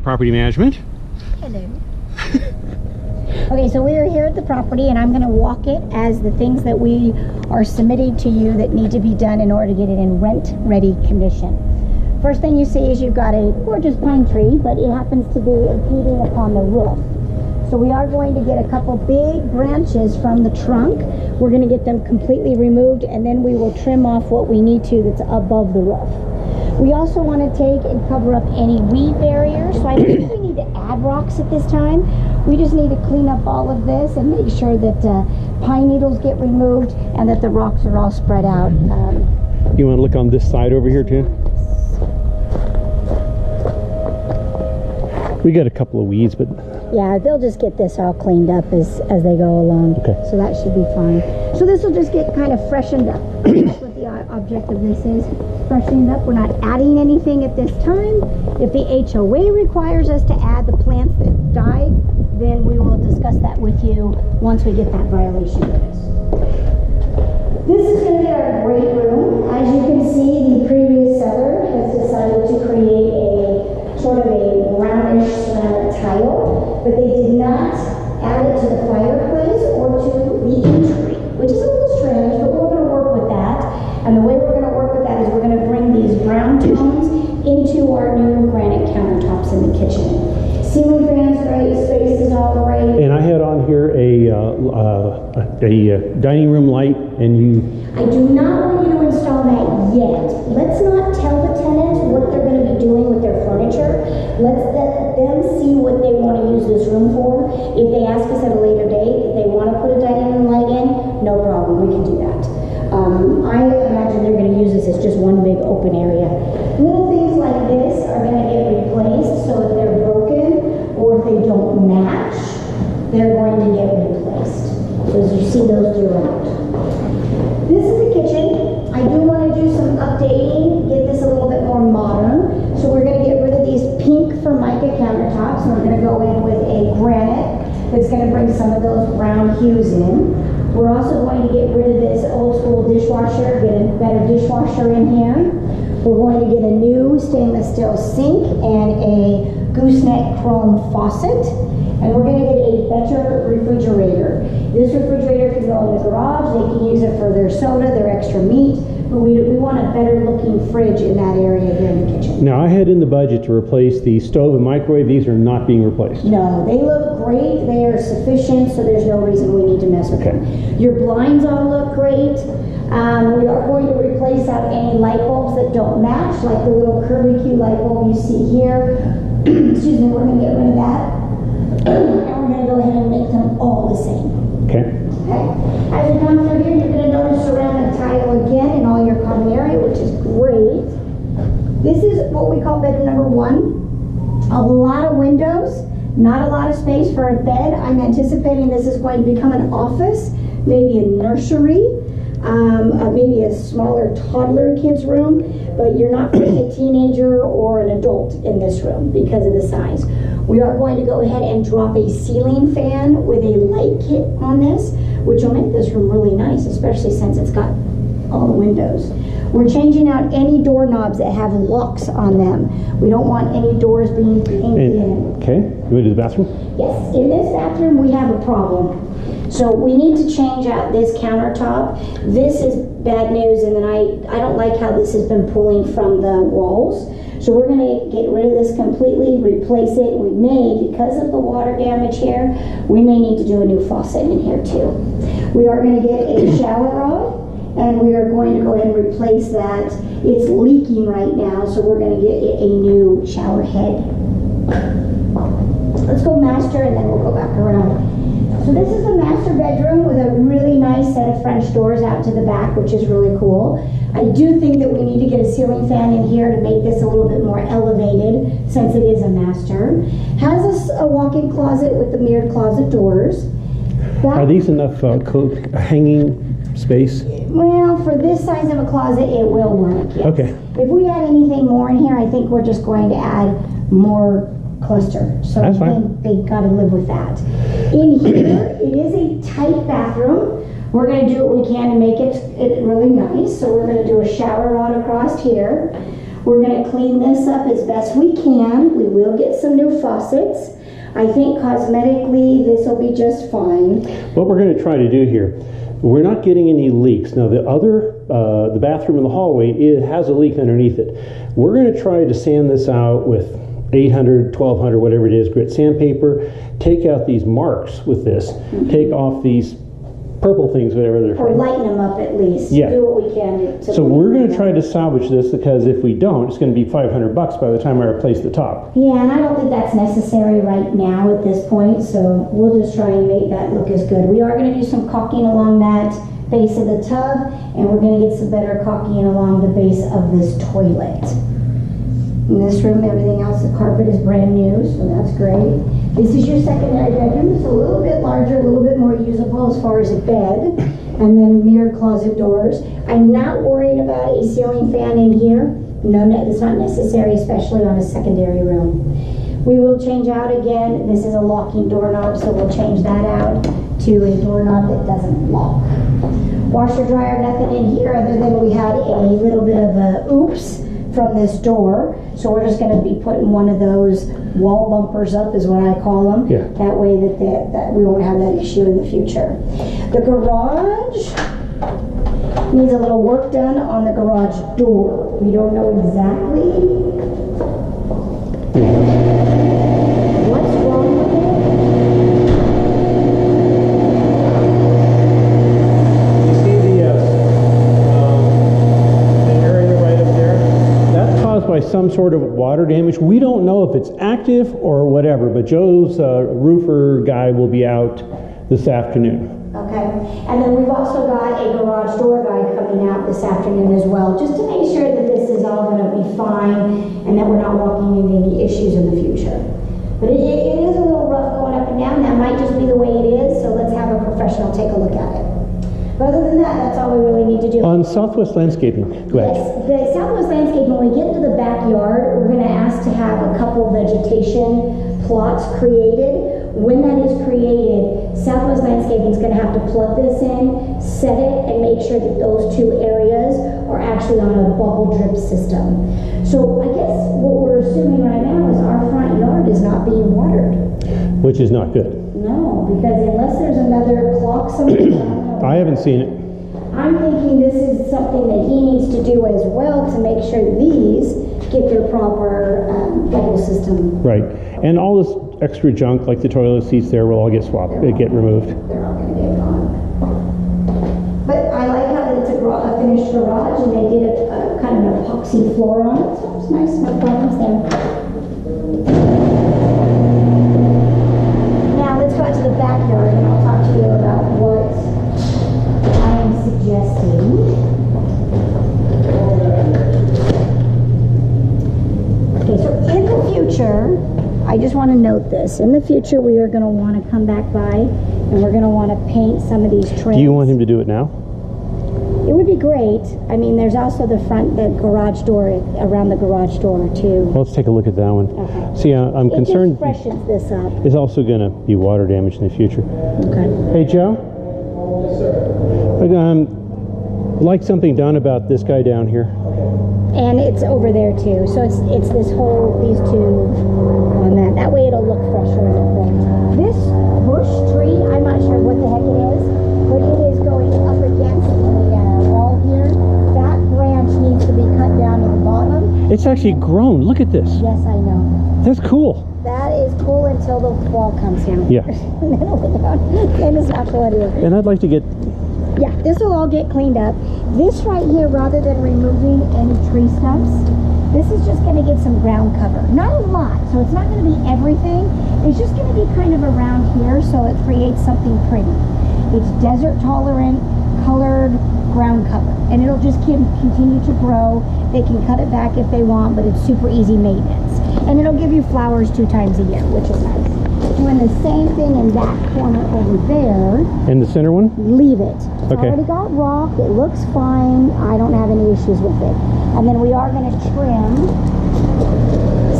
Property management. Hello. Okay, so we are here at the property and I'm going to walk it as the things that we are submitting to you that need to be done in order to get it in rent-ready condition. First thing you see is you've got a gorgeous pine tree, but it happens to be impeding upon the roof. So we are going to get a couple big branches from the trunk. We're going to get them completely removed and then we will trim off what we need to that's above the roof. We also want to take and cover up any weed barriers, so I don't think we need to add rocks at this time. We just need to clean up all of this and make sure that pine needles get removed and that the rocks are all spread out. You want to look on this side over here too? We got a couple of weeds, but yeah, they'll just get this all cleaned up as they go along. Okay. So that should be fine. So this will just get kind of freshened up. That's what the object of this is, freshening up. We're not adding anything at this time. If the HOA requires us to add the plants that died, then we will discuss that with you once we get that violation notice. This is going to be our great room. As you can see, the previous seller has decided to create a sort of a brownish tile, but they did not add it to the fireplace or to the entry, which is a little strange, but we're going to work with that. And the way we're going to work with that is we're going to bring these brown tones into our new granite countertops in the kitchen. Ceiling fans great, space is all great. And I had on here a dining room light, and you... I do not want you to install that yet. Let's not tell the tenants what they're going to be doing with their furniture. Let's let them see what they want to use this room for. If they ask us at a later date if they want to put a dining room light in, no problem, we can do that. I imagine they're going to use this as just one big open area. Little things like this are going to get replaced, so if they're broken or if they don't match, they're going to get replaced. So as you see those throughout. This is the kitchen. I do want to do some updating, get this a little bit more modern. So we're going to get rid of these pink Formica countertops, and we're going to go in with a granite that's going to bring some of those brown hues in. We're also going to get rid of this old school dishwasher, get a better dishwasher in here. We're going to get a new stainless steel sink and a gooseneck chrome faucet. And we're going to get a better refrigerator. This refrigerator can go in the garage. They can use it for their soda, their extra meat. But we want a better looking fridge in that area here in the kitchen. Now, I had in the budget to replace the stove and microwave. These are not being replaced. No, they look great. They are sufficient, so there's no reason we need to mess with them. Your blinds all look great. We are going to replace out any light bulbs that don't match, like the little curlicue light bulb you see here. Excuse me, we're going to get rid of that. And we're going to go ahead and make them all the same. Okay. As you come through here, you're going to notice ceramic tile again in all your common area, which is great. This is what we call bedroom number 1. A lot of windows, not a lot of space for a bed. I'm anticipating this is going to become an office, maybe a nursery, maybe a smaller toddler kid's room, but you're not putting a teenager or an adult in this room because of the size. We are going to go ahead and drop a ceiling fan with a light kit on this, which will make this room really nice, especially since it's got all the windows. We're changing out any doorknobs that have locks on them. We don't want any doors being painted in. Okay, you want to do the bathroom? Yes, in this bathroom we have a problem. So we need to change out this countertop. This is bad news, and then I don't like how this has been pulling from the walls. So we're going to get rid of this completely, replace it. We may, because of the water damage here, we may need to do a new faucet in here too. We are going to get a shower rod, and we are going to go ahead and replace that. It's leaking right now, so we're going to get a new shower head. Let's go master, and then we'll go back around. So this is the master bedroom with a really nice set of French doors out to the back, which is really cool. I do think that we need to get a ceiling fan in here to make this a little bit more elevated since it is a master. Has a walk-in closet with the mirrored closet doors. Are these enough hanging space? Well, for this size of a closet, it will work, yes. Okay. If we add anything more in here, I think we're just going to add more cluster. So that's fine. They got to live with that. In here, it is a tight bathroom. We're going to do what we can to make it really nice. So we're going to do a shower rod across here. We're gonna clean this up as best we can. We will get some new faucets. I think cosmetically, this will be just fine. What we're going to try to do here, we're not getting any leaks. Now the bathroom in the hallway, it has a leak underneath it. We're going to try to sand this out with 800, 1200, whatever it is, grit sandpaper, take out these marks with this, take off these purple things, whatever they're Or lighten them up at least. Yeah. Do what we can to So we're going to try to salvage this, because if we don't, it's going to be $500 by the time I replace the top. Yeah, and I don't think that's necessary right now at this point, so we'll just try and make that look as good. We are going to do some caulking along that base of the tub, and we're going to get some better caulking along the base of this toilet. In this room, everything else, the carpet is brand new, so that's great. This is your secondary bedroom. It's a little bit larger, a little bit more usable as far as a bed, and then mirrored closet doors. I'm not worried about a ceiling fan in here. No, it's not necessary, especially on a secondary room. We will change out again. This is a locking doorknob, so we'll change that out to a doorknob that doesn't lock. Washer dryer, nothing in here other than we had a little bit of a oops from this door. So we're just going to be putting one of those wall bumpers up, is what I call them. Yeah. That way that we won't have that issue in the future. The garage needs a little work done on the garage door. We don't know exactly what's wrong with it. You see the area right up there? That's caused by some sort of water damage. We don't know if it's active or whatever, but Joe's roofer guy will be out this afternoon. Okay, and then we've also got a garage door guy coming out this afternoon as well, just to make sure that this is all going to be fine and that we're not walking into any issues in the future. But it is a little rough going up and down. That might just be the way it is, so let's have a professional take a look at it. But other than that, that's all we really need to do. On Southwest Landscaping, go ahead. Yes, the Southwest Landscape, when we get into the backyard, we're going to ask to have a couple vegetation plots created. When that is created, Southwest Landscaping is going to have to plug this in, set it, and make sure that those two areas are actually on a bubble drip system. So I guess what we're assuming right now is our front yard is not being watered. Which is not good. No, because unless there's another clock somewhere, I haven't seen it. I'm thinking this is something that he needs to do as well to make sure these get their proper bubble system. Right. And all this extra junk, like the toilet seats there, will all get swapped, get removed. They're all going to get gone. But I like how it's a finished garage, and they did a kind of an epoxy floor on it, so it's nice, no problems there. Now let's go out to the backyard, and I'll talk to you about what I am suggesting. Okay, so in the future, I just want to note this. In the future, we are going to want to come back by, and we're going to want to paint some of these trims. Do you want him to do it now? It would be great. I mean, there's also the garage door, around the garage door too. Well, let's take a look at that one. Okay. See, I'm concerned It just freshens this up. it's also going to be water damage in the future. Okay. Hey, Joe? Yes, sir. I'd like something done about this guy down here. And it's over there too. So it's this whole, these two on that. That way it'll look fresher and everything. This bush tree, I'm not sure what the heck it is, but it is going up against the wall here. That branch needs to be cut down to the bottom. It's actually grown. Look at this. Yes, I know. That's cool. That is cool until the wall comes down. Yeah. And then it'll go down. And it's not cool anymore. And I'd like to get... Yeah, this will all get cleaned up. This right here, rather than removing any tree stumps, this is just going to get some ground cover. Not a lot, so it's not going to be everything. It's just going to be kind of around here, so it creates something pretty. It's desert tolerant, colored ground cover, and it'll just continue to grow. They can cut it back if they want, but it's super easy maintenance. And it'll give you flowers 2 times a year, which is nice. Doing the same thing in that corner over there. And the center one? Leave it. It's Okay. already got rock. It looks fine. I don't have any issues with it. And then we are going to trim,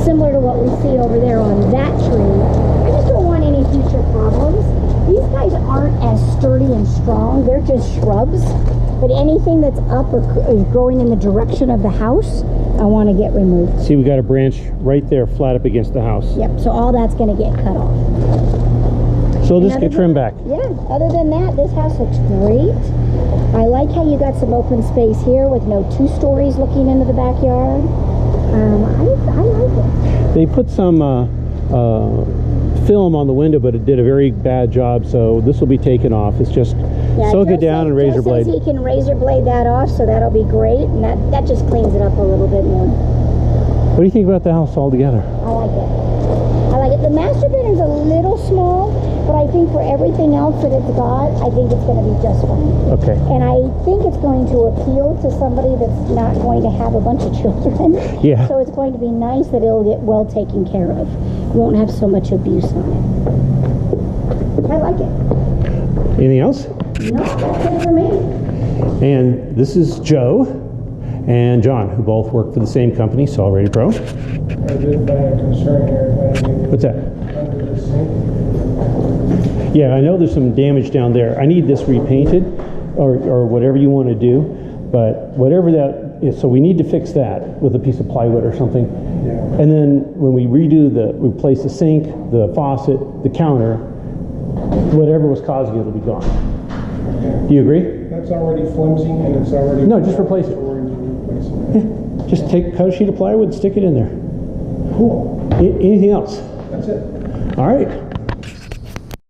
similar to what we see over there on that tree. I just don't want any future problems. These guys aren't as sturdy and strong. They're just shrubs. But anything that's up or is growing in the direction of the house, I want to get removed. See, we got a branch right there flat up against the house. Yep, so all that's going to get cut off. So this get trimmed back. Yeah, other than that, this house looks great. I like how you got some open space here with no 2 stories looking into the backyard. I like it. They put some film on the window, but it did a very bad job, so this will be taken off. It's just soak it down and razor blade. He can razor blade that off, so that'll be great, and that just cleans it up a little bit more. What do you think about the house altogether? I like it. I like it. The master bedroom's a little small, but I think for everything else that it's got, I think it's going to be just fine. Okay. And I think it's going to appeal to somebody that's not going to have a bunch of children. Yeah. So it's going to be nice that it'll get well taken care of. Won't have so much abuse on it. I like it. Anything else? No, that's it for me. And this is Joe and John, who both work for the same company, Sol Ready Pro. I did find a concern here. What's that? Under the sink. Yeah, I know there's some damage down there. I need this repainted, or whatever you want to do, but whatever that is, so we need to fix that with a piece of plywood or something. Yeah. And then when we replace the sink, the faucet, the counter, whatever was causing it will be gone. Okay. Do you agree? That's already flimsy and it's already... No, just replace it. Replace it. Just cut a sheet of plywood, stick it in there. Cool. Anything else? That's it. All right.